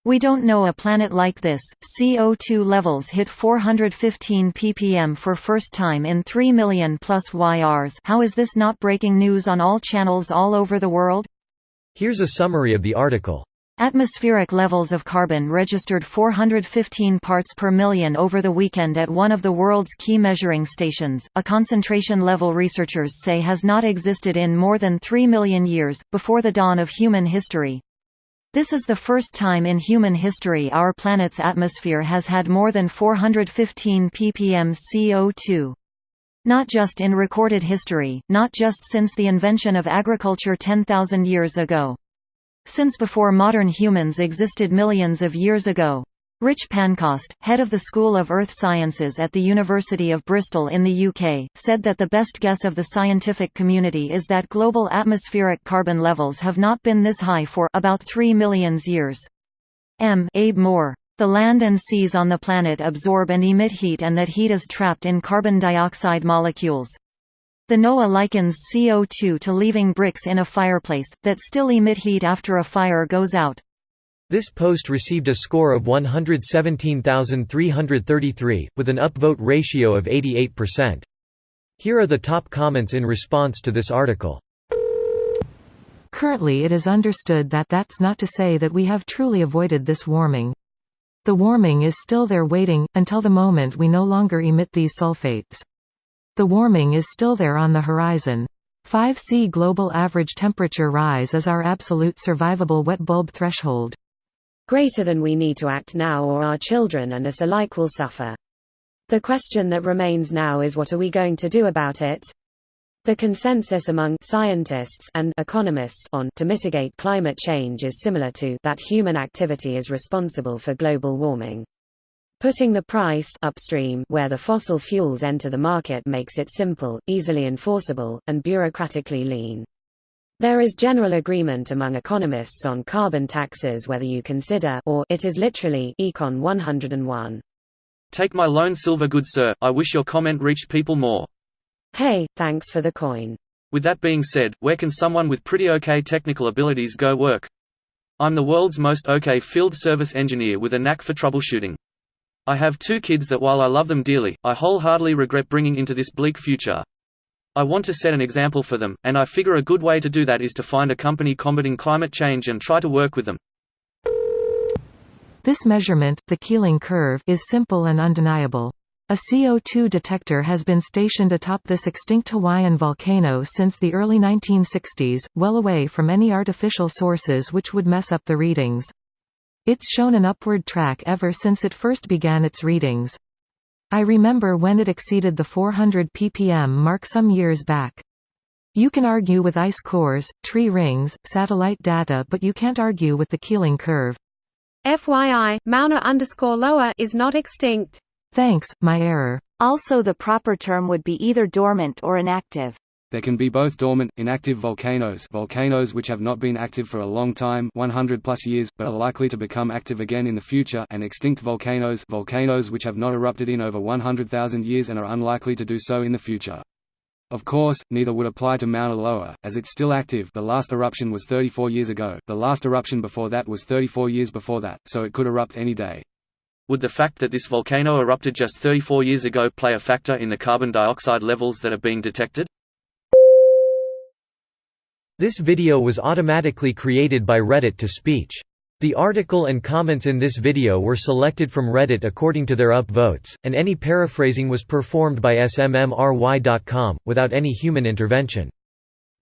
We don't know a planet like this. CO2 levels hit 415 ppm for first time in 3 million plus YRs. How is this not breaking news on all channels all over the world? Here's a summary of the article. Atmospheric levels of carbon registered 415 parts per million over the weekend at one of the world's key measuring stations, a concentration level researchers say has not existed in more than 3 million years, before the dawn of human history. This is the first time in human history our planet's atmosphere has had more than 415 ppm CO2. Not just in recorded history, not just since the invention of agriculture 10,000 years ago. Since before modern humans existed millions of years ago. Rich Pancoast, head of the School of Earth Sciences at the University of Bristol in the UK, said that the best guess of the scientific community is that global atmospheric carbon levels have not been this high for about 3 million years. Abe Moore. The land and seas on the planet absorb and emit heat, and that heat is trapped in carbon dioxide molecules. The NOAA likens CO2 to leaving bricks in a fireplace, that still emit heat after a fire goes out. This post received a score of 117,333, with an upvote ratio of 88%. Here are the top comments in response to this article. Currently it is understood that that's not to say that we have truly avoided this warming. The warming is still there waiting, until the moment we no longer emit these sulfates. The warming is still there on the horizon. 5°C global average temperature rise is our absolute survivable wet bulb threshold. Greater than we need to act now, or our children and us alike will suffer. The question that remains now is, what are we going to do about it? The consensus among scientists and economists on to mitigate climate change is similar to that human activity is responsible for global warming. Putting the price upstream where the fossil fuels enter the market makes it simple, easily enforceable, and bureaucratically lean. There is general agreement among economists on carbon taxes, whether you consider or it is literally Econ 101. Take my loan silver, good sir. I wish your comment reached people more. Hey, thanks for the coin. With that being said, where can someone with pretty okay technical abilities go work? I'm the world's most okay field service engineer with a knack for troubleshooting. I have 2 kids that, while I love them dearly, I wholeheartedly regret bringing into this bleak future. I want to set an example for them, and I figure a good way to do that is to find a company combating climate change and try to work with them. This measurement, the Keeling curve, is simple and undeniable. A CO2 detector has been stationed atop this extinct Hawaiian volcano since the early 1960s, well away from any artificial sources which would mess up the readings. It's shown an upward track ever since it first began its readings. I remember when it exceeded the 400 ppm mark some years back. You can argue with ice cores, tree rings, satellite data, but you can't argue with the Keeling curve. FYI, Mauna_lower is not extinct. Thanks, my error. Also, the proper term would be either dormant or inactive. There can be both dormant, inactive volcanoes which have not been active for a long time 100 plus years, but are likely to become active again in the future, and extinct volcanoes which have not erupted in over 100,000 years and are unlikely to do so in the future. Of course, neither would apply to Mauna Loa, as it's still active. The last eruption was 34 years ago, the last eruption before that was 34 years before that, so it could erupt any day. Would the fact that this volcano erupted just 34 years ago play a factor in the carbon dioxide levels that are being detected? This video was automatically created by Reddit to speech. The article and comments in this video were selected from Reddit according to their upvotes, and any paraphrasing was performed by smmry.com, without any human intervention.